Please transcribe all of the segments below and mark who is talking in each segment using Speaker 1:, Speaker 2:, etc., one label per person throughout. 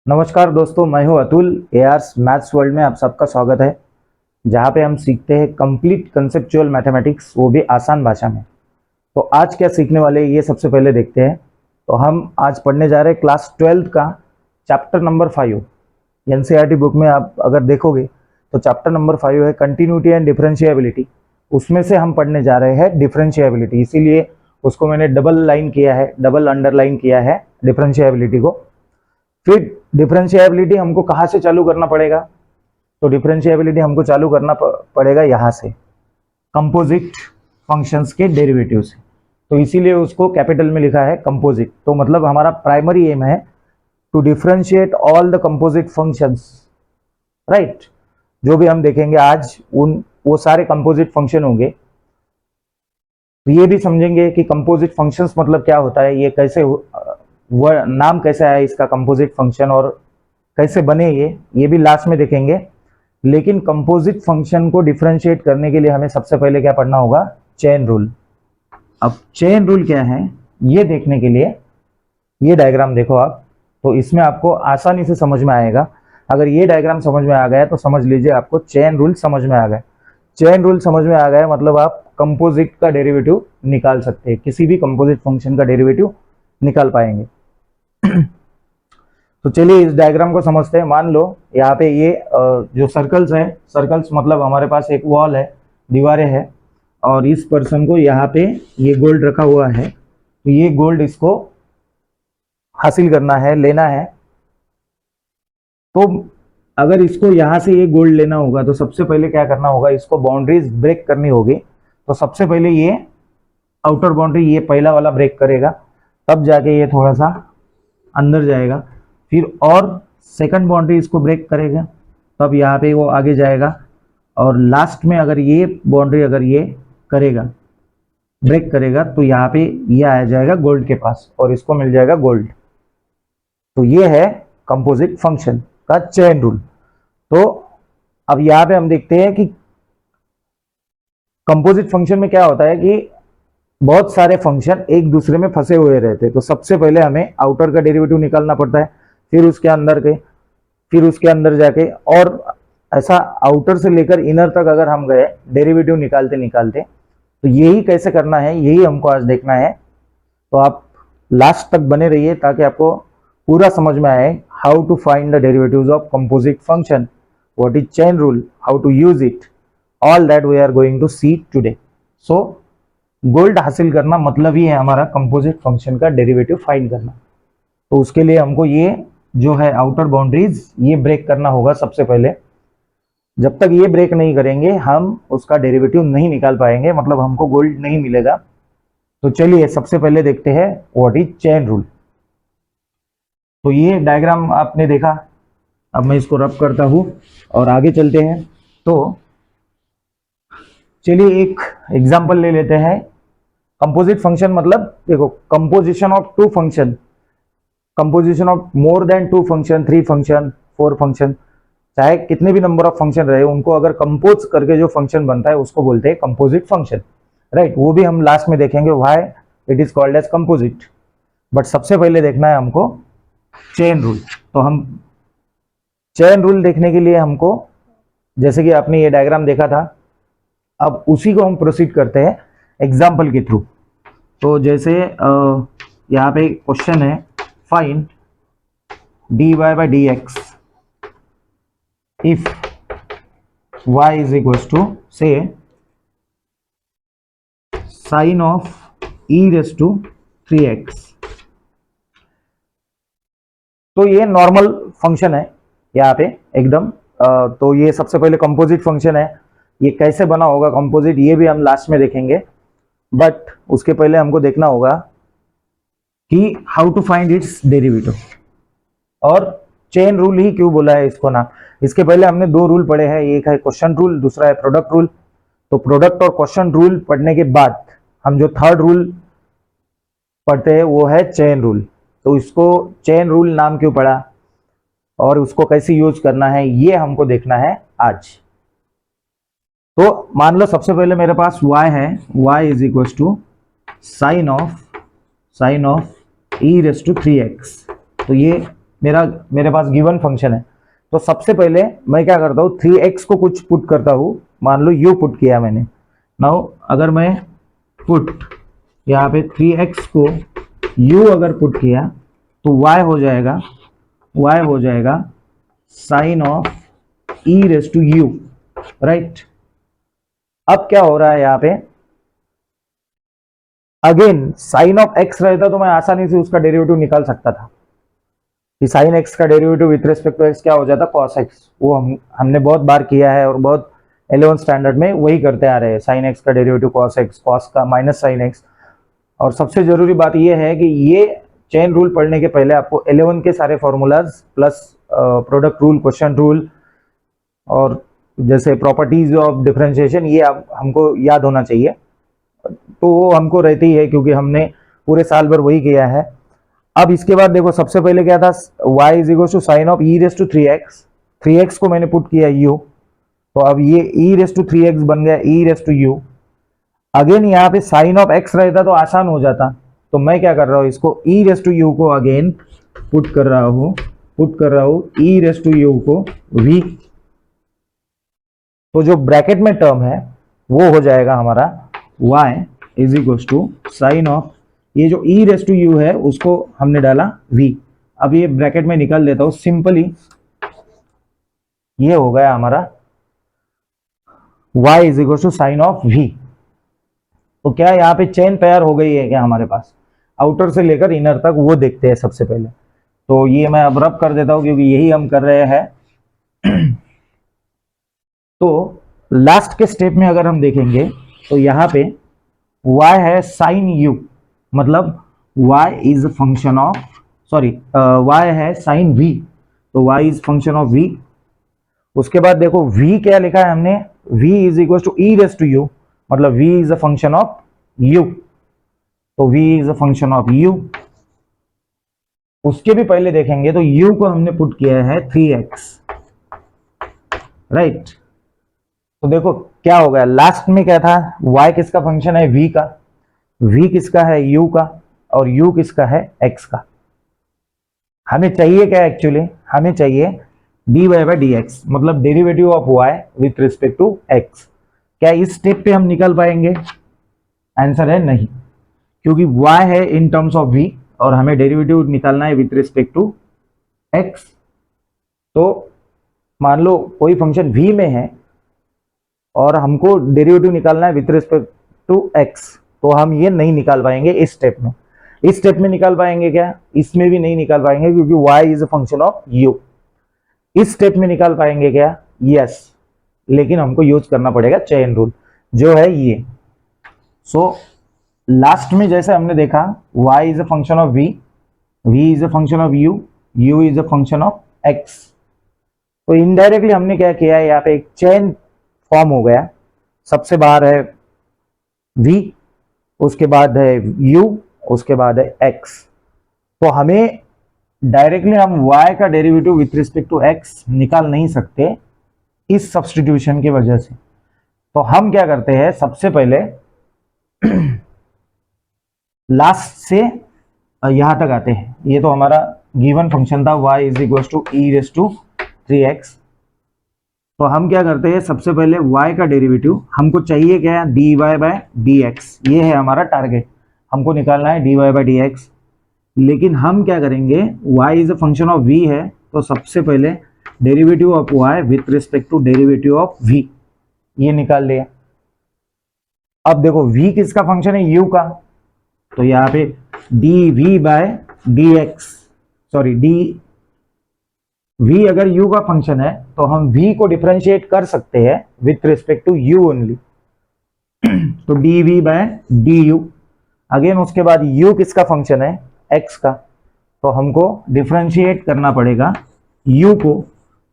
Speaker 1: नमस्कार दोस्तों, मैं हूं अतुल। एआर्स मैथ्स वर्ल्ड में आप सबका स्वागत है, जहां पे हम सीखते हैं कंप्लीट कंसेप्चुअल मैथमेटिक्स, वो भी आसान भाषा में। तो आज क्या सीखने वाले हैं ये सबसे पहले देखते हैं। तो हम आज पढ़ने जा रहे हैं क्लास 12 का चैप्टर नंबर 5। एनसीईआरटी बुक में आप अगर देखोगे तो चैप्टर नंबर 5 है कंटिन्यूटी एंड डिफरेंशिएबिलिटी। उसमें से हम पढ़ने जा रहे हैं डिफरेंशिएबिलिटी, इसीलिए उसको मैंने डबल लाइन किया है, डबल अंडरलाइन किया है डिफरेंशिएबिलिटी को। फिर डिफरेंशिएबिलिटी हमको कहाँ से चालू करना पड़ेगा? तो डिफरेंशिएबिलिटी हमको चालू करना पड़ेगा यहाँ से, कंपोजिट फंक्शंस के डेरिवेटिव से। तो इसीलिए उसको कैपिटल में लिखा है कंपोजिट। तो मतलब हमारा प्राइमरी एम है to differentiate all the composite functions, right. जो भी हम देखेंगे आज वो सारे कंपोजिट फंक्शन होंगे। तो ये भी समझेंगे कि कंपोजिट फंक्शंस मतलब क्या होता है, ये कैसे वह नाम कैसे आया इसका कंपोजिट फंक्शन, और कैसे बने ये भी लास्ट में देखेंगे। लेकिन कंपोजिट फंक्शन को डिफरेंशिएट करने के लिए हमें सबसे पहले क्या पढ़ना होगा? Chain rule. अब चेन रूल क्या है ये देखने के लिए ये डायग्राम देखो आप, तो इसमें आपको आसानी से समझ में आएगा। अगर ये डायग्राम समझ में आ गया तो समझ लीजिए आपको चेन रूल समझ में आ गया। चेन रूल समझ में आ गया मतलब आप कंपोजिट का डेरिवेटिव निकाल सकते हैं, किसी भी कंपोजिट फंक्शन का डेरिवेटिव निकाल पाएंगे। तो चलिए इस डायग्राम को समझते हैं। मान लो यहाँ पे ये जो सर्कल्स है, सर्कल्स मतलब हमारे पास एक वॉल है, दीवारें हैं, और इस पर्सन को यहाँ पे ये गोल्ड रखा हुआ है। तो ये गोल्ड इसको हासिल करना है, लेना है। तो अगर इसको यहाँ से ये गोल्ड लेना होगा तो सबसे पहले क्या करना होगा? इसको बाउंड्रीज ब्रेक करनी होगी। तो सबसे पहले ये आउटर बाउंड्री, ये पहला वाला ब्रेक करेगा, तब जाके ये थोड़ा सा अंदर जाएगा। फिर और सेकंड बाउंड्री इसको ब्रेक करेगा, तब यहाँ पे वो आगे जाएगा। और लास्ट में अगर ये बाउंड्री अगर ये करेगा, ब्रेक करेगा, तो यहाँ पे ये आ जाएगा गोल्ड के पास और इसको मिल जाएगा गोल्ड। तो ये है कंपोजिट फंक्शन का चेन रूल। तो अब यहाँ पे हम देखते हैं कि कंपोजिट फंक्शन में क्या होता है कि बहुत सारे फंक्शन एक दूसरे में फंसे हुए रहते हैं। तो सबसे पहले हमें आउटर का डेरिवेटिव निकालना पड़ता है, फिर उसके अंदर के, फिर उसके अंदर जाके, और ऐसा आउटर से लेकर इनर तक अगर हम गए डेरिवेटिव निकालते निकालते, तो यही कैसे करना है यही हमको आज देखना है। तो आप लास्ट तक बने रहिए ताकि आपको पूरा समझ में आए how to find the derivatives of composite function, what is chain rule, how to use it, all that we are going to see today. So goal हासिल करना मतलब ही है हमारा कंपोजिट फंक्शन का डेरिवेटिव फाइंड करना। तो उसके लिए हमको ये जो है आउटर बाउंड्रीज ये ब्रेक करना होगा सबसे पहले। जब तक ये ब्रेक नहीं करेंगे हम उसका डेरिवेटिव नहीं निकाल पाएंगे, मतलब हमको गोल्ड नहीं मिलेगा। तो चलिए सबसे पहले देखते हैं व्हाट इज चेन रूल। तो ये डायग्राम आपने देखा, अब मैं इसको रब करता हूं और आगे चलते हैं। तो चलिए एक एग्जांपल ले लेते हैं। कंपोजिट फंक्शन मतलब देखो, composition of two function, composition of more than two function, 3 function, 4 function, चाहे कितने भी नंबर ऑफ फंक्शन रहे, उनको अगर कंपोज करके जो फंक्शन बनता है उसको बोलते हैं कंपोजिट फंक्शन, राइट। वो भी हम लास्ट में देखेंगे why it is called as composite. But सबसे पहले देखना है हमको चेन रूल। तो हम चेन रूल देखने के लिए हमको, जैसे कि आपने ये डायग्राम देखा था, अब उसी को हम प्रोसीड करते हैं एग्जाम्पल के थ्रू। तो जैसे यहाँ पे क्वेश्चन है, find dy by dx if y is equals to say sin of e raised to 3x। तो ये नॉर्मल फंक्शन है यहाँ पे एकदम। तो ये सबसे पहले कंपोजिट फंक्शन है। ये कैसे बना होगा कंपोजिट ये भी हम लास्ट में देखेंगे, बट उसके पहले हमको देखना होगा कि how to find its derivative. और चेन रूल ही क्यों बोला है इसको ना, इसके पहले हमने 2 रूल पढ़े हैं, एक है क्वेश्चन रूल, दूसरा है प्रोडक्ट रूल। तो प्रोडक्ट और क्वेश्चन रूल पढ़ने के बाद हम जो थर्ड रूल पढ़ते हैं वो है चेन रूल। तो इसको चेन रूल नाम क्यों पड़ा और उसको कैसे यूज करना है ये हमको देखना है आज। तो मान लो सबसे पहले मेरे पास y है, y is equal to sine of e race to 3x। तो ये मेरे पास गिवन फंक्शन है। तो सबसे पहले मैं क्या करता हूँ, 3x को कुछ पुट करता हूँ, मान लो u पुट किया मैंने। नाउ अगर मैं पुट यहाँ पे 3x को u अगर पुट किया तो y हो जाएगा sine of e raise to u, right. अब क्या हो रहा है यहाँ पे, अगेन साइन ऑफ x रहता तो मैं आसानी से उसका डेरिवेटिव निकाल सकता था कि साइन x का derivative with respect to x क्या हो जाता, cos x। वो हमने बहुत बार किया है और बहुत 11th स्टैंडर्ड में वही करते आ रहे हैं, साइन x का डेरिवेटिव cos x, cos का माइनस साइन x। और सबसे जरूरी बात यह है कि ये चेन रूल पढ़ने के पहले आपको 11 के सारे formulas plus product rule, question rule और जैसे प्रॉपर्टीज ऑफ डिफरेंशिएशन ये हमको याद होना चाहिए। तो वो हमको रहती है क्योंकि हमने पूरे साल भर वही किया है। अब इसके बाद देखो सबसे पहले क्या था, y is equal to sine of e race to 3x को मैंने पुट किया u, तो अब ये e रेस टू 3x बन गया e raise to u। Again यहाँ पे साइन ऑफ x रहता तो आसान हो जाता, तो मैं क्या कर रहा हूँ, इसको e रेस टू u को अगेन पुट कर रहा हूँ e रेस टू u को v। तो जो ब्रैकेट में टर्म है वो हो जाएगा हमारा y is equal to sine of, ये जो e रेस टू u है उसको हमने डाला v। अब ये ब्रैकेट में निकाल देता हूं सिंपली, ये हो गया हमारा y is equal to sine of v। तो क्या यहाँ पे चेन तैयार हो गई है क्या हमारे पास, आउटर से लेकर इनर तक, वो देखते हैं सबसे पहले। तो ये मैं अब रब कर देता हूं क्योंकि यही हम कर रहे हैं। तो लास्ट के स्टेप में अगर हम देखेंगे तो यहाँ पे y है साइन u, मतलब y is function of, y है साइन v, तो y is function of v। उसके बाद देखो v क्या लिखा है हमने, v is equal to e raise to u, मतलब v is a function of u, तो v is a function of u। उसके भी पहले देखेंगे तो u को हमने पुट किया है 3x, राइट। तो देखो क्या हो गया, लास्ट में क्या था, y किसका फंक्शन है, v का, v किसका है, u का, और u किसका है, x का। हमें चाहिए क्या एक्चुअली, हमें चाहिए dy बाई dx, मतलब derivative of y with respect to x। क्या इस स्टेप पे हम निकाल पाएंगे, आंसर है नहीं, क्योंकि y है इन टर्म्स ऑफ v और हमें डेरिवेटिव निकालना है विथ रिस्पेक्ट टू x। तो मान लो कोई फंक्शन v में है और हमको डेरिवेटिव निकालना है विथ रिस्पेक्ट टू x, तो हम ये नहीं निकाल पाएंगे इस स्टेप में। इस स्टेप में निकाल पाएंगे क्या, इसमें भी नहीं निकाल पाएंगे क्योंकि y is a function of u। इस स्टेप में निकाल पाएंगे क्या, यस, लेकिन हमको यूज करना पड़ेगा चेन रूल जो है ये। सो लास्ट में जैसे हमने देखा y is a function of v, v is a function of u, u is a function of x। तो इनडायरेक्टली हमने क्या किया है, यहाँ पे एक चेन फॉर्म हो गया, सबसे बाहर है v, उसके बाद है u, उसके बाद है x। तो हमें डायरेक्टली हम y का derivative with respect to x निकाल नहीं सकते इस सब्स्टिट्यूशन की वजह से। तो हम क्या करते हैं, सबसे पहले लास्ट से यहां तक आते हैं। ये तो हमारा गिवन फंक्शन था y is equal to e race to 3x। तो हम क्या करते हैं, सबसे पहले y का डेरिवेटिव हमको चाहिए क्या, dy बाई dx, ये है हमारा टारगेट, हमको निकालना है dy बाई dx। लेकिन हम क्या करेंगे, y is a function of v है, तो सबसे पहले derivative of y with respect to derivative of v, ये निकाल लिया। अब देखो v किसका फंक्शन है, u का, तो यहाँ पे dv by dx, sorry v अगर u का फंक्शन है तो हम v को डिफरेंशिएट कर सकते हैं with respect to u only, तो dv बाय du। अगेन उसके बाद u किसका फंक्शन है, x का, तो हमको डिफरेंशिएट करना पड़ेगा u को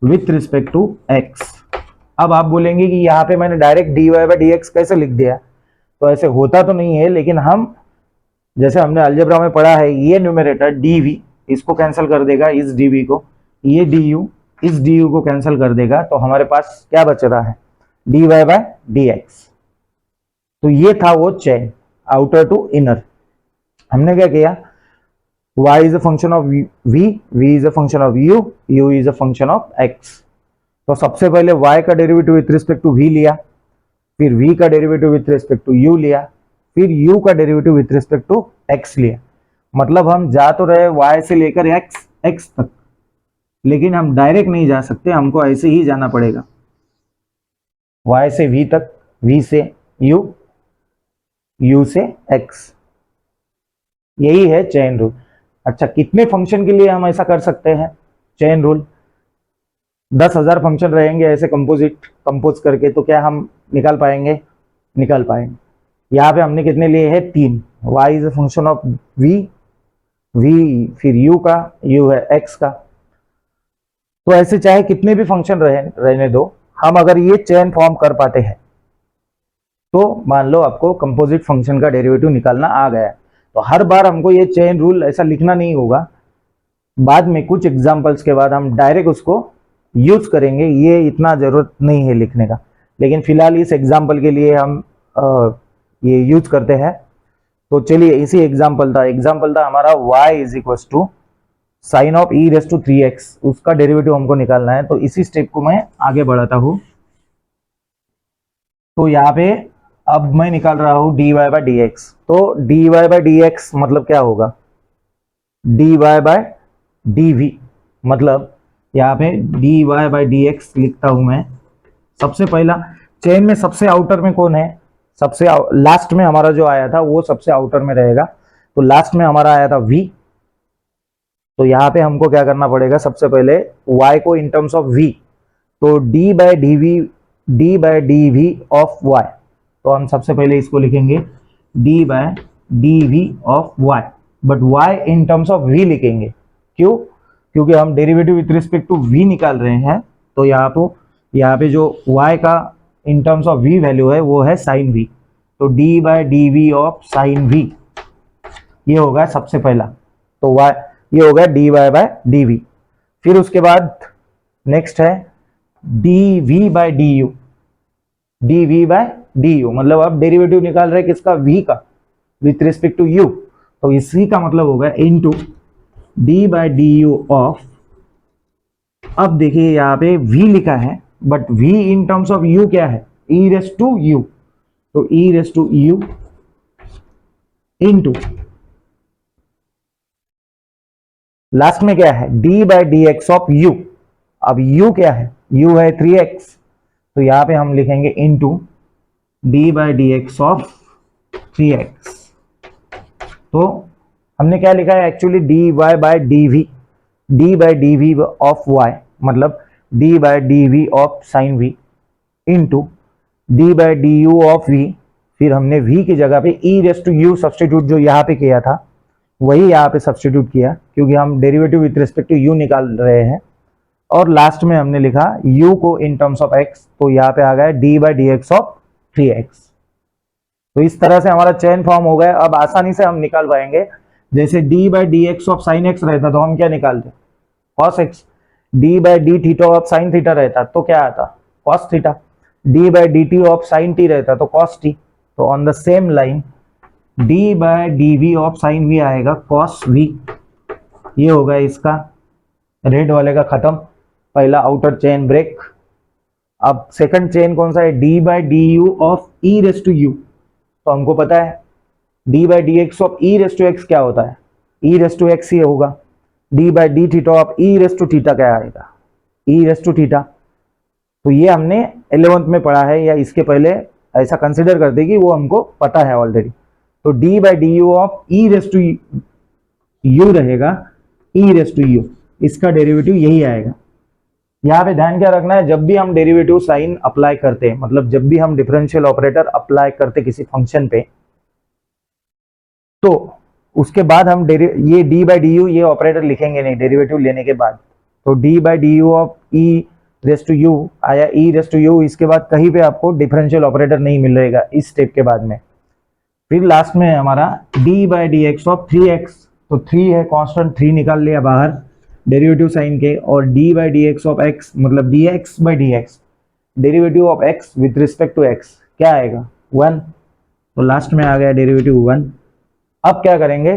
Speaker 1: विथ रिस्पेक्ट टू x। अब आप बोलेंगे कि यहाँ पे मैंने डायरेक्ट dy बाय dx कैसे लिख दिया, तो ऐसे होता तो नहीं है, लेकिन हम जैसे हमने अलजेब्रा में पढ़ा है, ये न्यूमरेटर dv इसको कैंसिल कर देगा इस dv को, ये du इस du को कैंसिल कर देगा, तो हमारे पास क्या बच रहा है, dy बाय dx। तो ये था वो चेन आउटर टू इनर। हमने क्या किया, y is a function of v is a function of u is a function of x। तो सबसे पहले y का derivative with respect to v लिया, फिर v का derivative with respect to u लिया, फिर u का derivative with respect to x लिया। मतलब हम जा तो रहे y से लेकर x तक, लेकिन हम डायरेक्ट नहीं जा सकते, हमको ऐसे ही जाना पड़ेगा y से v तक, v से u, u से x। यही है चेन रूल। अच्छा, कितने फंक्शन के लिए हम ऐसा कर सकते हैं चेन रूल? 10,000 फंक्शन रहेंगे ऐसे कंपोज करके, तो क्या हम निकाल पाएंगे? निकाल पाएंगे। यहाँ पे हमने कितने लिए हैं? 3। y is a function of v फिर u का, u है x का। तो ऐसे चाहे कितने भी फंक्शन रहने दो, हम अगर ये चेन फॉर्म कर पाते हैं तो मान लो आपको कंपोजिट फंक्शन का डेरिवेटिव निकालना आ गया। तो हर बार हमको ये चेन रूल ऐसा लिखना नहीं होगा, बाद में कुछ एग्जांपल्स के बाद हम डायरेक्ट उसको यूज करेंगे, ये इतना जरूरत नहीं है लिखने का। लेकिन फिलहाल इस एग्जांपल के लिए हम ये यूज करते हैं। तो चलिए, इसी एग्जांपल था हमारा y is equal to sine of e race to 3x, उसका डेरिवेटिव हमको निकालना है। तो इसी स्टेप को मैं आगे बढ़ाता हूं। तो यहाँ पे अब मैं निकाल रहा हूं dy बाई डी एक्स। तो dy बाई डी एक्स मतलब क्या होगा? dy बाई dv, मतलब यहाँ पे dy बाई डी एक्स लिखता हूं मैं। सबसे पहला चेन में सबसे आउटर में कौन है? सबसे लास्ट में हमारा जो आया था वो सबसे आउटर में रहेगा। तो लास्ट में हमारा आया था v। तो यहाँ पे हमको क्या करना पड़ेगा? सबसे पहले y को इन टर्म्स ऑफ v, तो d by D we of y। तो हम सबसे पहले इसको लिखेंगे d by D we of y, but y in terms of v लिखेंगे। क्यों? क्योंकि हम derivative with respect to v निकाल रहे हैं। तो यहाँ पे जो y का in terms of v value है वो है साइन v। तो d by D we of sine v, ये होगा सबसे पहला। तो y ये होगा dy बाई डी वी। फिर उसके बाद नेक्स्ट है dv by D you. dv by D u मतलब अब डेरिवेटिव निकाल रहे किसका? v का विथ रिस्पेक्ट टू u। तो इसी का मतलब होगा into d by D you of, अब देखिए यहाँ पे v लिखा है, but v in terms of u क्या है? e raise to u। तो e raise to u into last में क्या है? d by D x of u। अब u क्या है? u है 3x। तो यहां पे हम लिखेंगे into d by D x of 3x। तो हमने क्या लिखा है actually? dy by D V, d by D we of y मतलब d by D we of sine v into d by D you of v। फिर हमने v की जगह पे e raise to u substitute जो यहाँ पे किया था वही यहाँ पे सब्सटीट्यूट किया, क्योंकि हम derivative with respect to u निकाल रहे हैं। और लास्ट में हमने लिखा u को इन टर्म्स ऑफ x, तो यहाँ पे आ गया d by D x of 3x। तो इस तरह से हमारा चेन फॉर्म हो गया। अब आसानी से हम निकाल पाएंगे। जैसे d by D x of sine x रहता तो हम क्या निकालते? cos x। d by d theta of sine theta रहता तो क्या आता? cos theta. d by d t of sine t रहता तो cos t। तो on the same line d by D we of sine v आएगा cos v। ये होगा इसका रेड वाले का खत्म, पहला आउटर चेन ब्रेक। अब सेकंड चेन कौन सा है? d by D you of e raise to u। तो हमको पता है d by D x of e race to x क्या होता है? e रेस टू x ही होगा। d by d theta of e race to theta क्या आएगा? e race to theta. तो ये हमने 11th में पढ़ा है, या इसके पहले ऐसा कंसिडर करते कि वो हमको पता है ऑलरेडी। तो d by D you of e raise to u रहेगा e रेस टू u, इसका डेरिवेटिव यही आएगा। यहाँ पे ध्यान क्या रखना है? जब भी हम डेरिवेटिव साइन अप्लाई करते हैं, मतलब जब भी हम डिफरेंशियल ऑपरेटर अप्लाई करते किसी फंक्शन पे, तो उसके बाद हम ये d बाई डी यू ये ऑपरेटर लिखेंगे नहीं डेरिवेटिव लेने के बाद। तो d by D you of e race to u आया e रेस टू यू, इसके बाद कहीं पे आपको डिफरेंशियल ऑपरेटर नहीं मिल रहेगा इस स्टेप के बाद में। फिर लास्ट में हमारा d by D x of 3x। तो 3 है कांस्टेंट, 3 निकाल लिया बाहर डेरिवेटिव साइन के। और d by D x of x मतलब dx by D x, derivative of x with respect to x क्या आएगा? 1। तो लास्ट में आ गया डेरिवेटिव 1। अब क्या करेंगे?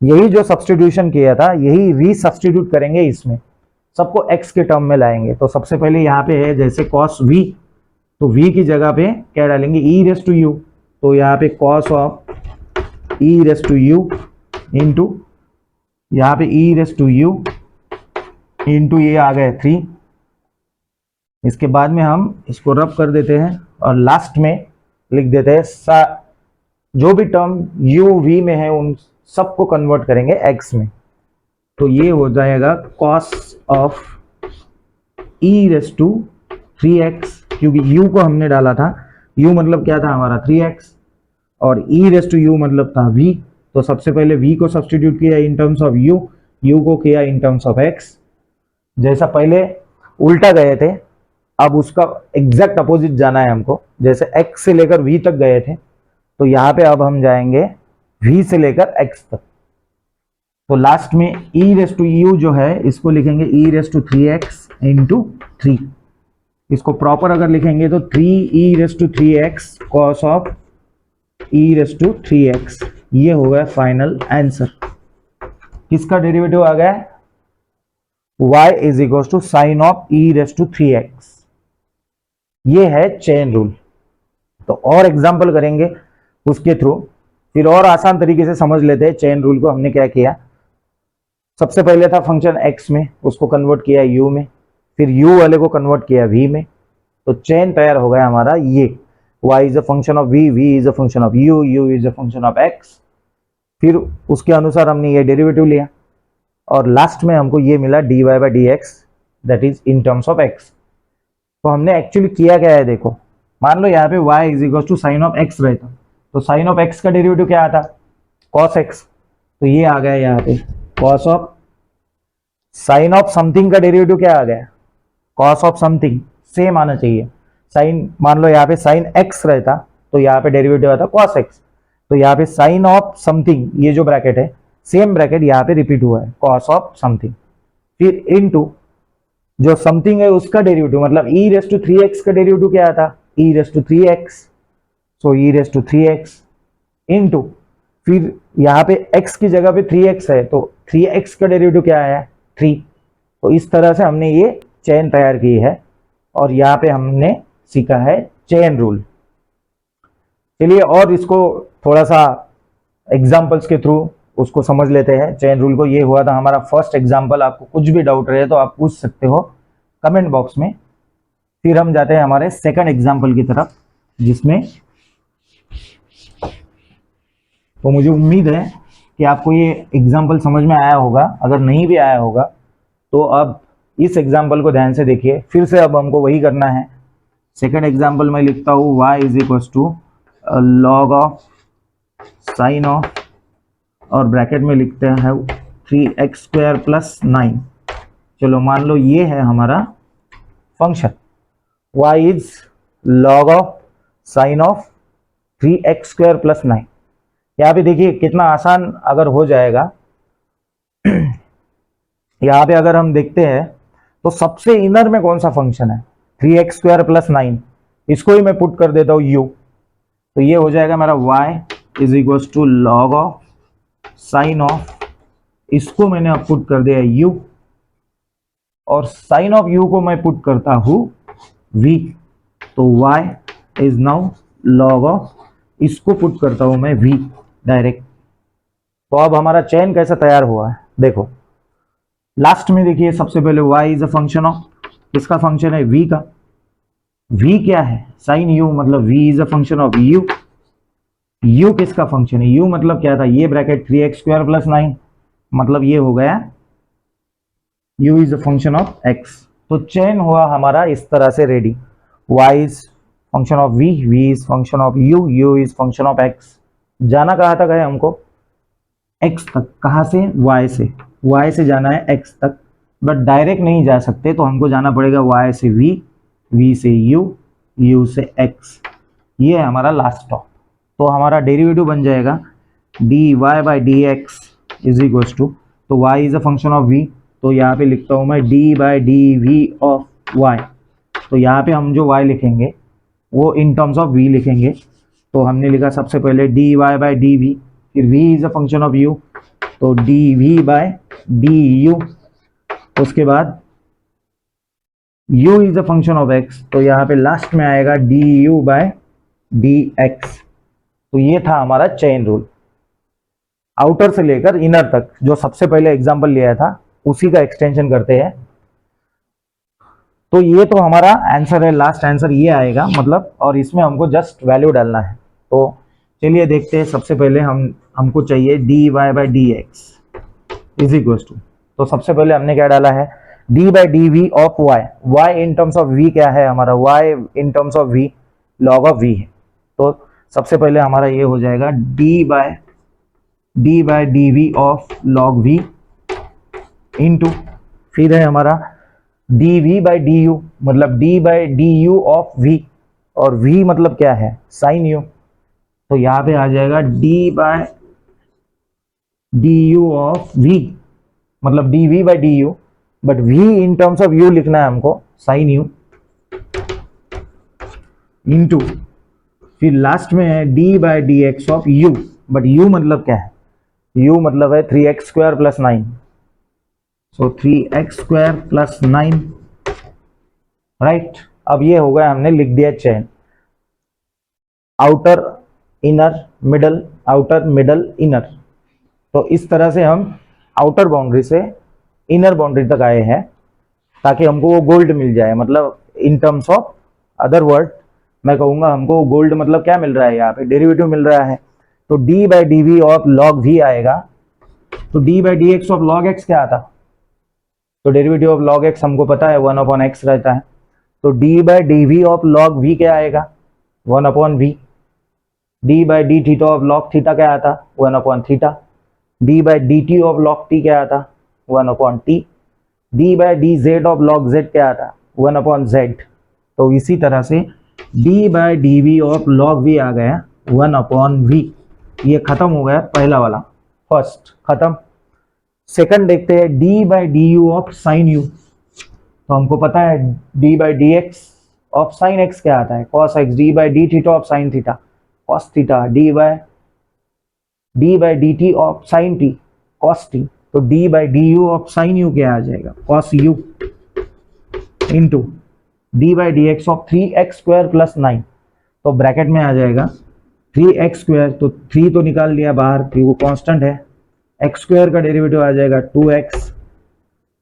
Speaker 1: यही जो सब्स्टिट्यूशन किया था यही रीसब्स्टिट्यूट करेंगे इसमें, सबको x के टर्म में लाएंगे। तो सबसे पहले यहाँ पे है जैसे cos v, तो v की जगह पे क्या डालेंगे e रेस टू u, तो यहाँ पे cos of e raise to u into यहाँ पे e raise to u into ये आ गए 3। इसके बाद में हम इसको रब कर देते हैं और लास्ट में लिख देते हैं जो भी टर्म u v में है उन सबको कन्वर्ट करेंगे x में। तो ये हो जाएगा cos of e race to 3x, क्योंकि u को हमने डाला था, u मतलब क्या था हमारा 3x, और e रेस टू u मतलब था v। तो सबसे पहले v को सब्स्टिट्यूट किया इन टर्म्स ऑफ u को किया इन टर्म्स ऑफ x। जैसा पहले उल्टा गए थे, अब उसका एग्जैक्ट अपोजिट जाना है हमको। जैसे x से लेकर v तक गए थे, तो यहाँ पे अब हम जाएंगे v से लेकर x तक। तो लास्ट में e रेस टू u जो है इसको लिखेंगे e race to 3x into 3। इसको प्रॉपर अगर लिखेंगे तो 3e raise to 3x cos of e race to 3x, ये हो गया फाइनल आंसर। किसका डेरिवेटिव आ गया? y is equal to sine of e race to 3x। ये है चेन रूल। तो और एग्जांपल करेंगे उसके थ्रू, फिर और आसान तरीके से समझ लेते हैं चेन रूल को। हमने क्या किया, सबसे पहले था फंक्शन x में, उसको कन्वर्ट किया u में, फिर u वाले को कन्वर्ट किया v में। तो चेन तैयार हो गया हमारा ये, y is a function of v, v is a function of u, u is a function of x। फिर उसके अनुसार हमने ये डेरिवेटिव लिया और लास्ट में हमको ये मिला dy by D x, that is in terms of x। तो हमने एक्चुअली किया क्या है देखो, मान लो यहाँ पे y is equal to sine of x रहता, तो साइन ऑफ x का डेरिवेटिव क्या आता? cos x। तो ये आ गया यहाँ पे cos of sine of something का डेरिवेटिव क्या आ गया? cos of something. सेम आना चाहिए। साइन, मान लो यहाँ पे साइन x रहता तो यहाँ पे डेरिवेटिव आता cos x। तो यहाँ पे साइन ऑफ समथिंग, ये जो ब्रैकेट है सेम ब्रैकेट यहाँ पे रिपीट हुआ है, cos ऑफ समथिंग। फिर इनटू जो समथिंग है उसका डेरिवेटिव, मतलब e रेस टू 3x का डेरिवेटिव क्या आता? e race to 3x, so e race to 3x into फिर यहाँ पे x की जगह पे 3x है तो 3x का डेरिवेटिव क्या आया? 3। तो इस तरह से हमने ये चेन तैयार की है और यहाँ पे हमने सीखा है चेन रूल। चलिए और इसको थोड़ा सा एग्जाम्पल्स के थ्रू उसको समझ लेते हैं चेन रूल को। ये हुआ था हमारा फर्स्ट एग्जाम्पल। आपको कुछ भी डाउट रहे तो आप पूछ सकते हो कमेंट बॉक्स में। फिर हम जाते हैं हमारे सेकंड एग्जाम्पल की तरफ, जिसमें तो मुझे उम्मीद है कि आपको ये एग्जाम्पल समझ में आया होगा। अगर नहीं भी आया होगा तो अब इस एग्जाम्पल को ध्यान से देखिए। फिर से अब हमको वही करना है। सेकंड एग्जाम्पल में लिखता हूँ y is equal to log of sine of, और ब्रैकेट में लिखते हैं 3x स्क्वायर प्लस 9। चलो मान लो ये है हमारा function, y is log of sine of 3x square plus 9। यहाँ पे देखिए कितना आसान अगर हो जाएगा। यहाँ पे अगर हम देखते हैं तो सबसे इनर में कौन सा फंक्शन है? 3x square plus 9। इसको ही मैं पुट कर देता हूँ u, तो ये हो जाएगा मेरा y is equal to log of sine of, इसको मैंने अब पुट कर दिया u, और साइन ऑफ u को मैं पुट करता हूँ v, तो y is now log of, इसको पुट करता हूं मैं v डायरेक्ट। तो अब हमारा चेन कैसा तैयार हुआ है देखो। लास्ट में देखिए सबसे पहले y is a function of, किसका फंक्शन है? v का। v क्या है? साइन u, मतलब v is a function of u। u किसका फंक्शन है? u मतलब क्या था? ये ब्रैकेट 3x स्क्वायर प्लस 9, मतलब ये हो गया u is a function of x। तो चेन हुआ हमारा इस तरह से ready. y is function of v, v is function of u, u is function of x। जाना कहाँ तक है हमको? x तक। कहाँ से? y से। y से जाना है x तक, बट डायरेक्ट नहीं जा सकते, तो हमको जाना पड़ेगा y से v, v से u, u से x। ये है हमारा लास्ट स्टॉप। तो हमारा डेरिवेटिव बन जाएगा dy by D x is equal to, तो y is a function of v, तो यहाँ पे लिखता हूँ मैं d by D we of y। तो यहाँ पे हम जो y लिखेंगे वो इन टर्म्स ऑफ v लिखेंगे। तो हमने लिखा सबसे पहले dy बाई डी वी, फिर v is a function of u, तो d v by d u, उसके बाद u is a function of x, तो यहाँ पे लास्ट में आएगा d u by d x. तो ये था हमारा चेन रूल, आउटर से लेकर इनर तक जो सबसे पहले एग्जांपल लिया था उसी का एक्सटेंशन करते हैं। तो ये तो हमारा आंसर है, लास्ट आंसर ये आएगा मतलब, और इसमें हमको जस्ट वैल्यू डालना है। तो चलिए देखते हैं, सबसे पहले हमको चाहिए d y by D x is equal to, तो सबसे पहले हमने क्या डाला है, d by D we of y, y in terms of v क्या है हमारा, y in terms of v log of v है। तो सबसे पहले हमारा ये हो जाएगा d by d we of log v into, फिर है हमारा d v by D u, मतलब d by D you of we, और वी मतलब क्या है, साइन यू। तो यहाँ पे आ जाएगा d by d you of v, मतलब d v by D u, but v in terms of u लिखना है हमको, साइन यू, इंटू फिर लास्ट में है d by D x of u, but u मतलब क्या है, यू मतलब है 3x square plus 9, so 3x square plus 9, right. अब ये हो गया, हमने लिख दिया chain, outer inner middle, outer middle inner. तो इस तरह से हम आउटर बाउंड्री से इनर बाउंड्री तक आए हैं ताकि हमको वो गोल्ड मिल जाए, मतलब इन टर्म्स ऑफ अदर वर्ड मैं कहूँगा हमको गोल्ड मतलब क्या मिल रहा है, यहाँ पे डेरिवेटिव मिल रहा है। तो d by D we of log v आएगा, तो d by D x of log x क्या आता, तो डेरिवेटिव ऑफ लॉग एक्स हमको पता है 1/x रहता है, तो d by D we of log v क्या आएगा 1/v, d by d theta of log theta क्या आता 1/थीटा, d by d t of log t क्या आता 1/t, d by d z of log z क्या आता 1/z। तो इसी तरह से d by D we of log v आ गया 1/v। ये खत्म हो गया पहला वाला, फर्स्ट खत्म। सेकंड देखते हैं d by D you of sine u, तो हमको पता है d by D x of sine x क्या आता है cos x, d by d theta of sine theta cos theta, d by d t of sine t cos t, तो d by D you of sine u क्या आ जाएगा cos u, into d by D x of 3x square plus 9, तो bracket में आ जाएगा 3x square, तो 3 तो निकाल लिया बाहर, फिर वो कांस्टेंट है, x स्क्वायर का डेरिवेटिव आ जाएगा 2x,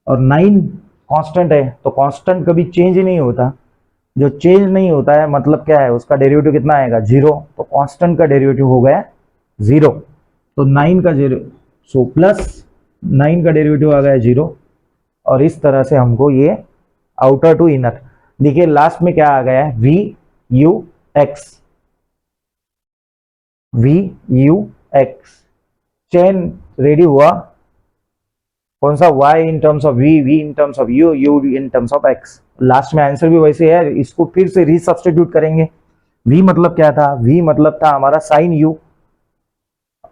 Speaker 1: और 9 कांस्टेंट है, तो कांस्टेंट कभी चेंज ही नहीं होता, जो चेंज नहीं होता है मतलब क्या है, उसका डेरिवेटिव कितना आएगा 0, तो कांस्टेंट का डेरिवेटिव हो गया 0, तो 9 का 0, सो प्लस 9 का डेरिवेटिव आ गया 0, और इस तरह से हमको ये आउटर टू इनर, देखिए लास्ट में क्या आ गया है v u x, v u x, chain ready हुआ, कौन सा y in terms of v, v in terms of u, u in terms of x। Last में आंसर भी वैसे है, इसको फिर से रीसब्स्टिट्यूट करेंगे। v मतलब क्या था, v मतलब था हमारा साइन u,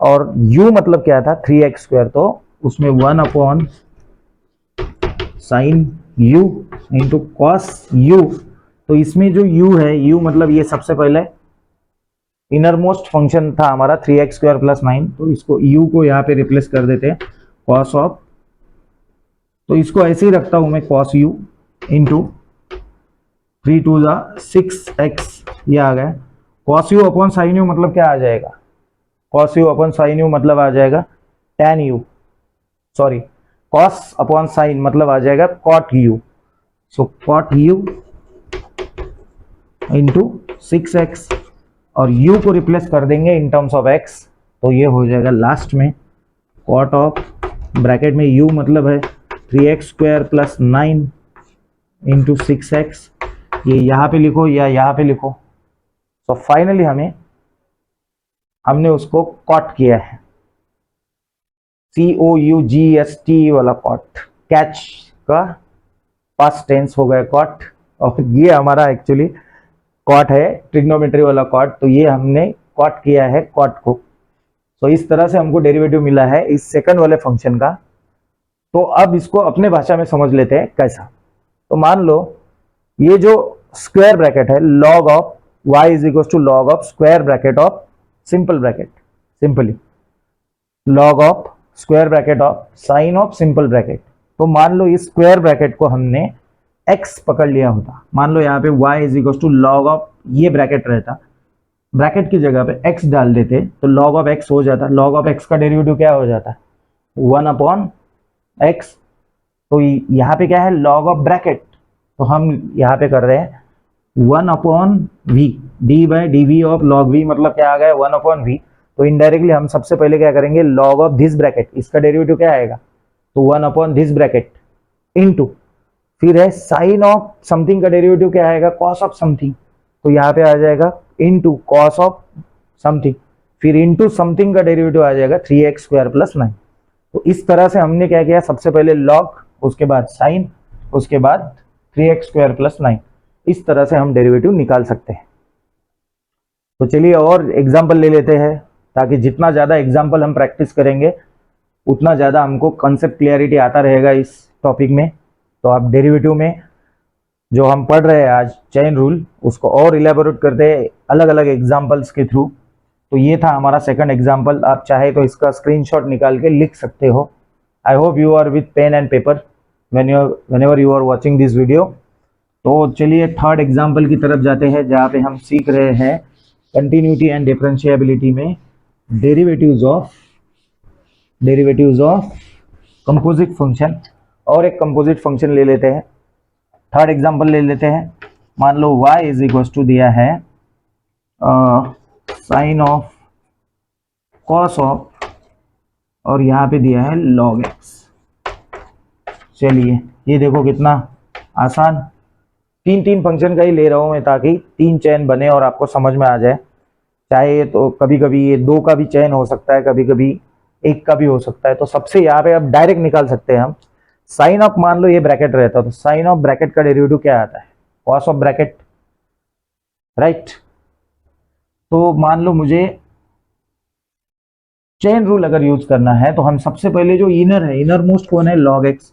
Speaker 1: और u मतलब क्या था 3x स्क्वायर, तो उसमें 1 sine u into cos u, तो इसमें जो u है, u मतलब ये सबसे पहले इनर मोस्ट फंक्शन था हमारा 3x स्क्वायर प्लस 9, तो इसको u को यहाँ पे रिप्लेस कर देते हैं कॉस ऑफ, तो इसको ऐसे ही रखता हूं मैं कॉस u इंटू 3 2 6x, ये आ गया cos u upon sine u, मतलब क्या आ जाएगा cos u upon sine u मतलब आ जाएगा tan u, sorry cos upon sine मतलब आ जाएगा कॉट u, सो कॉट u इंटू 6x, और u को रिप्लेस कर देंगे इन टर्म्स ऑफ x, तो ये हो जाएगा लास्ट में कॉट ऑफ, ब्रैकेट में u मतलब है 3x square plus 9 into 6x, ये यहाँ पे लिखो या यहाँ पे लिखो। तो फाइनली हमने उसको कॉट किया है, COUGST वाला कॉट, कैच का पास्ट टेंस हो गया कॉट, और ये हमारा एक्चुअली कॉट है ट्रिग्नोमेट्री वाला कॉट, तो ये हमने कॉट किया है कॉट को। तो इस तरह से हमको डेरिवेटिव मिला है इस सेकंड वाले फंक्शन का। तो अब इसको अपने भाषा में समझ लेते हैं कैसा। तो मान लो ये जो स्क्वायर ब्रैकेट है, log of y is equal to log of square bracket of simple bracket, simply log of square bracket of sine of simple bracket. तो मान लो इस स्क्वायर ब्रैकेट को हमने x पकड़ लिया होता, मान लो यहाँ पे y is equal to log of, ये ब्रैकेट रहता, ब्रैकेट की जगह पे x डाल देते तो लॉग ऑफ x हो जाता। लॉग ऑफ x का डेरिवेटिव क्या हो जाता है? 1/x। तो यहाँ पे क्या है? Log of bracket. तो हम यहाँ पे कर रहे हैं 1/v, d by D we of log v, मतलब क्या आ गया? 1/v। तो इनडायरेक्टली हम सबसे पहले क्या करेंगे? लॉग ऑफ दिस ब्रैकेट, इसका डेरिवेटिव क्या आएगा? तो 1/दिस ब्रैकेट इनटू, फिर है साइन ऑफ समथिंग का डेरिवेटिव क्या आएगा? Cos of something. तो यहाँ पे आ जाएगा इनटू कॉस ऑफ समथिंग, फिर इनटू समथिंग का डेरिवेटिव आ जाएगा 3x² + 9। तो इस तरह से हमने क्या किया? सबसे पहले लॉग, उसके बाद साइन, उसके बाद 3x² + 9। इस तरह से हम डेरिवेटिव निकाल सकते हैं। तो चलिए और एग्जाम्पल ले लेते हैं, ताकि जितना ज़्यादा एग्जाम्पल हम प्रैक्टिस करेंगे उतना ज़्यादा हमको कंसेप्ट क्लियरिटी आता रहेगा इस टॉपिक में। तो आप डेरिवेटिव में जो हम पढ़ रहे हैं आज चेन रूल, उसको और इलेबोरेट करते हैं अलग अलग एग्जाम्पल्स के थ्रू। तो ये था हमारा सेकंड एग्जाम्पल। आप चाहे तो इसका स्क्रीनशॉट निकाल के लिख सकते हो। I hope you are with pen and paper whenever you are watching this video. तो चलिए थर्ड एग्जाम्पल की तरफ जाते हैं, जहाँ पे हम सीख रहे हैं कंटिन्यूटी एंड डिफरेंशिएबिलिटी में डेरिवेटिव्स ऑफ कंपोजिट फंक्शन। और एक कंपोजिट फंक्शन ले लेते हैं, थर्ड एग्जाम्पल ले लेते हैं। मान लो y इज इक्वल टू दिया है साइन ऑफ कॉस ऑफ, और यहाँ पे दिया है log x। चलिए ये देखो कितना आसान, तीन फंक्शन का ही ले रहा हूँ मैं ताकि 3 चेन बने और आपको समझ में आ जाए। चाहे तो कभी कभी ये 2 का भी चेन हो सकता है, कभी कभी 1 का भी हो सकता है। तो सबसे यहाँ पे अब डायरेक्ट निकाल सकते हैं हम। साइन ऑफ, मान लो ये ब्रैकेट रहता है तो साइन ऑफ ब्रैकेट का डेरिवेटिव क्या आता है? Cos of bracket, right. तो मान लो मुझे चेन रूल अगर यूज करना है तो हम सबसे पहले जो इनर है, इनर मोस्ट कौन है? log x।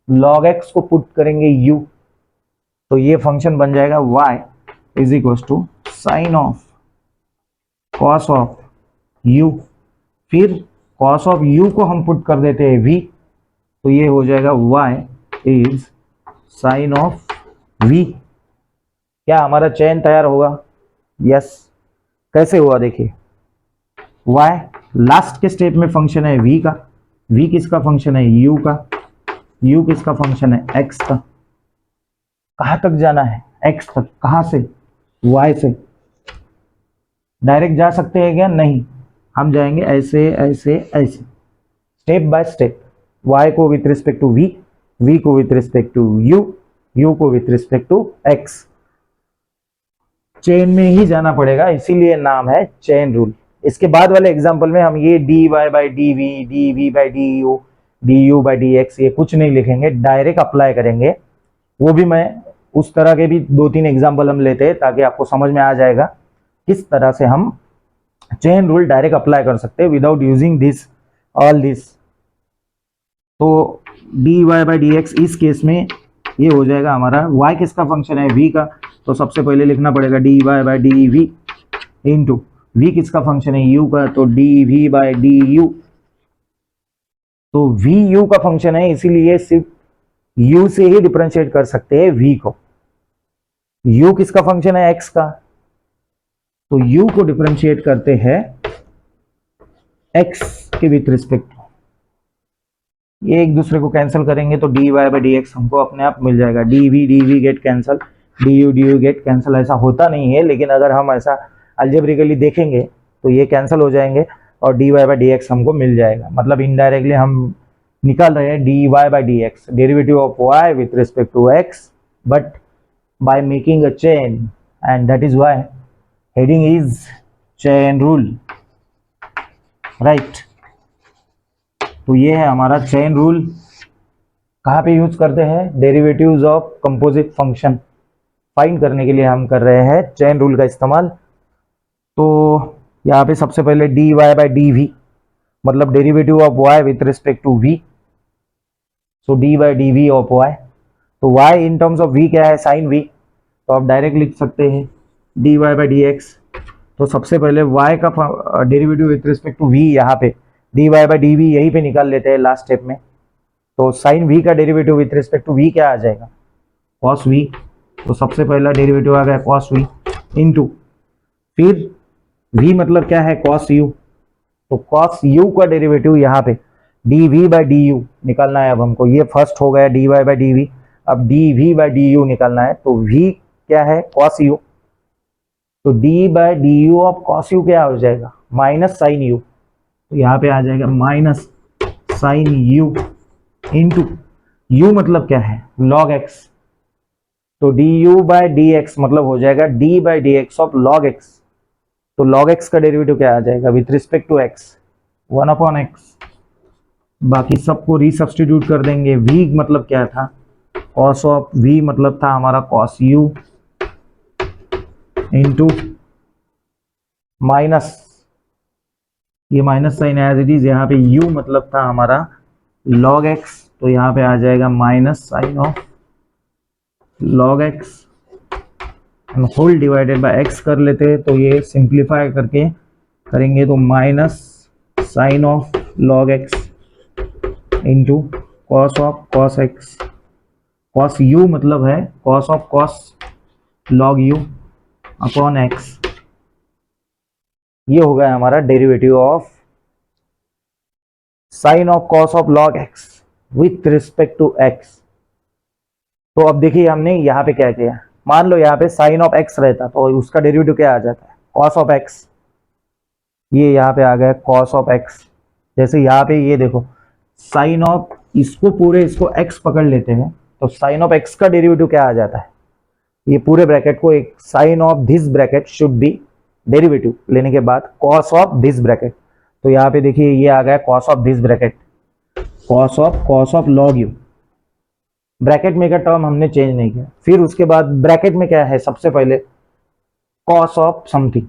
Speaker 1: log x को पुट करेंगे u, तो ये फंक्शन बन जाएगा y is equal to sine of cos of u, फिर कॉस ऑफ u को हम पुट कर देते हैं v, तो ये हो जाएगा y is sine of v। क्या हमारा चेन तैयार होगा? यस। कैसे हुआ देखिए, y लास्ट के स्टेप में फंक्शन है v का, v किसका फंक्शन है? u का, u किसका फंक्शन है? x का। कहाँ तक जाना है? x तक। कहाँ से? y से। डायरेक्ट जा सकते हैं क्या? नहीं, हम जाएंगे ऐसे ऐसे ऐसे, स्टेप बाय स्टेप। y को with respect to v, v को with respect to u, u को with respect to x। Chain में ही जाना पड़ेगा, इसीलिए नाम है चेन रूल। इसके बाद वाले एग्जांपल में हम ये dy by D v, d v by D u, d u by D x, ये कुछ नहीं लिखेंगे, डायरेक्ट अप्लाई करेंगे। वो भी मैं उस तरह के भी 2-3 एग्जांपल हम लेते हैं ताकि आपको समझ में आ जाएगा किस तरह से हम चेन रूल डायरेक्ट अप्लाई कर सकते हैं without using this all this. तो dy बाई डी एक्स इस केस में ये हो जाएगा हमारा, y किसका फंक्शन है? v का। तो सबसे पहले लिखना पड़ेगा dy by D v into v किसका फंक्शन है? u का, तो dv बाई डी यू। तो v u का फंक्शन है, इसीलिए सिर्फ u से ही डिफरेंशिएट कर सकते हैं v को। u किसका फंक्शन है? x का, तो u को डिफरेंशिएट करते हैं x के विथ रिस्पेक्ट। ये एक दूसरे को कैंसिल करेंगे तो dy बाई डी एक्स हमको अपने आप मिल जाएगा। dv get cancel, du get cancel. ऐसा होता नहीं है, लेकिन अगर हम ऐसा अल्जेब्रिकली देखेंगे तो ये कैंसिल हो जाएंगे और dy बाई डी एक्स हमको मिल जाएगा। मतलब इनडायरेक्टली हम निकाल रहे हैं dy by D x, derivative of y with respect to x, but by making a chain, and that is why heading is chain rule, right. तो ये है हमारा चेन रूल। कहाँ पे यूज करते हैं? Derivatives of composite function find करने के लिए हम कर रहे हैं चेन रूल का इस्तेमाल। तो यहाँ पे सबसे पहले dy बाई डी वी, मतलब derivative of y with respect to v, so d by D we of y। तो y in terms of v क्या है? Sine v। तो आप डायरेक्ट लिख सकते हैं dy बाई डी एक्स। तो सबसे पहले y का derivative with respect to v यहाँ पे d y by D v यहीं पे निकाल लेते हैं लास्ट स्टेप में। तो साइन वी का derivative with respect to v क्या आ जाएगा, कॉस वी। तो सबसे पहला डेरिवेटिव आ गया कॉस वी इंटू, फिर वी मतलब क्या है कॉस यू, तो कॉस यू का डेरिवेटिव यहाँ पे d v by D u निकालना है अब हमको। ये फर्स्ट हो गया d y by D v, अब d v by D u निकालना है। तो वी क्या है कॉस यू, तो d by D you of cos u क्या हो जाएगा माइनस साइन यू, तो यहाँ पे आ जाएगा minus sine u into u मतलब क्या है लॉग एक्स, तो d u by D x मतलब हो जाएगा d by D x of log x. तो लॉग एक्स का डेरिवेटिव क्या आ जाएगा with respect to x, 1/x। बाकी सबको रीसब्स्टिट्यूट कर देंगे। v मतलब क्या था कॉस ऑफ v मतलब था हमारा कॉस u इंटू माइनस, ये minus sine as it is, यहाँ पे u मतलब था हमारा log x, तो यहाँ पे आ जाएगा minus sine of log x whole divided by x कर लेते हैं, तो ये सिंप्लीफाई करके करेंगे तो minus sine of log x into cos of cos x, cos u मतलब है cos of cos log u upon x. ये हो गया हमारा derivative of sine of cos of log x with respect to x. तो अब देखिए हमने यहाँ पे क्या किया, मान लो यहाँ पे साइन ऑफ एक्स रहता तो उसका डेरिवेटिव क्या आ जाता है कॉस ऑफ एक्स, ये यहाँ पे आ गया कॉस ऑफ एक्स। जैसे यहाँ पे ये देखो साइन ऑफ, इसको पूरे इसको x पकड़ लेते हैं तो साइन ऑफ x का डेरिवेटिव क्या आ जाता है, ये पूरे ब्रैकेट को एक sine of this bracket should be derivative लेने के बाद कॉस ऑफ दिस ब्रैकेट। तो यहाँ पे देखिए ये आ गया cos of this bracket, cos of log you. Bracket में का टर्म हमने चेंज नहीं किया। फिर उसके बाद ब्रैकेट में क्या है, सबसे पहले कॉस ऑफ समथिंग,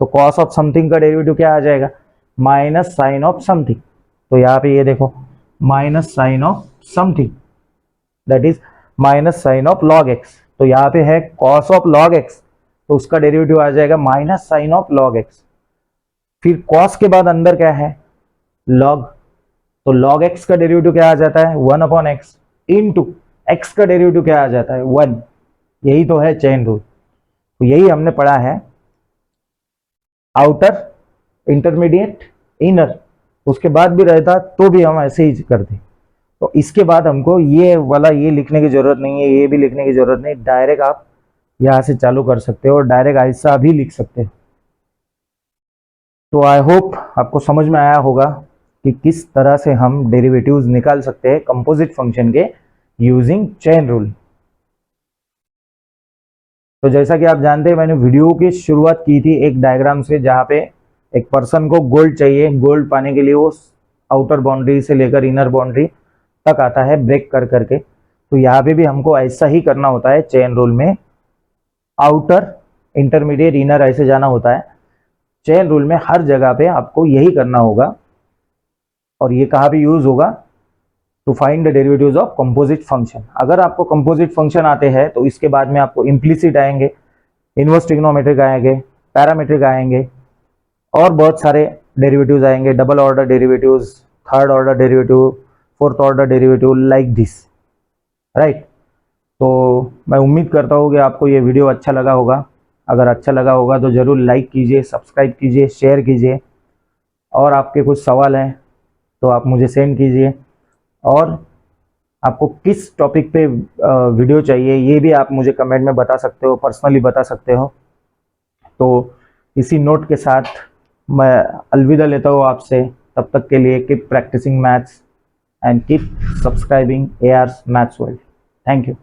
Speaker 1: तो कॉस ऑफ समथिंग का डेरिवेटिव क्या आ जाएगा माइनस साइन ऑफ समथिंग। तो यहाँ पे ये देखो minus sine of something that is minus sine of log x. तो यहाँ पे है कॉस ऑफ लॉग एक्स, तो उसका डेरिवेटिव आ जाएगा minus sine of log x. फिर कॉस के बाद अंदर क्या है लॉग, तो लॉग एक्स का डेरिवेटिव क्या आ जाता है 1/x इंटू एक्स का डेरिवेटिव क्या आ जाता है 1। यही तो है चेन रूल। तो यही हमने पढ़ा है आउटर, इंटरमीडिएट, इनर, उसके बाद भी रहता तो भी हम ऐसे ही करते। तो इसके बाद हमको ये वाला ये लिखने की जरूरत नहीं है, ये भी लिखने की जरूरत नहीं, डायरेक्ट आप यहाँ से चालू कर सकते हो और डायरेक्ट ऐसा भी लिख सकते हो। तो आई होप आपको समझ में आया होगा कि किस तरह से हम डेरिवेटिव्स निकाल सकते हैं कंपोजिट फंक्शन के यूजिंग चेन रूल। तो जैसा कि आप जानते हैं मैंने वीडियो की शुरुआत की थी एक डायग्राम से, जहाँ पे एक पर्सन को गोल्ड चाहिए, गोल्ड पाने के लिए वो आउटर बाउंड्री से लेकर इनर बाउंड्री तक आता है ब्रेक कर करके। तो यहाँ पे भी हमको ऐसा ही करना होता है चेन रूल में, आउटर, इंटरमीडिएट, इनर ऐसे जाना होता है। चेन रूल में हर जगह पे आपको यही करना होगा। और ये कहाँ पे यूज होगा, to find the derivatives of composite function. अगर आपको कंपोजिट फंक्शन आते हैं तो इसके बाद में आपको इम्प्लिसिट आएंगे, इनवर्स ट्रिग्नोमेट्रिक आएंगे, पैरामेट्रिक आएंगे और बहुत सारे डेरिवेटिव्स आएंगे, double order derivatives, third order derivative, fourth order derivative, like this, right. तो मैं उम्मीद करता हूँ कि आपको ये वीडियो अच्छा लगा होगा। अगर अच्छा लगा होगा तो ज़रूर लाइक कीजिए, सब्सक्राइब कीजिए, शेयर कीजिए। और आपके कुछ सवाल हैं तो आप मुझे सेंड कीजिए। और आपको किस टॉपिक पे वीडियो चाहिए ये भी आप मुझे कमेंट में बता सकते हो, पर्सनली बता सकते हो। तो इसी नोट के साथ मैं अलविदा लेता हूँ आपसे। तब तक के लिए keep practising maths and keep subscribing AR's maths world. Thank you.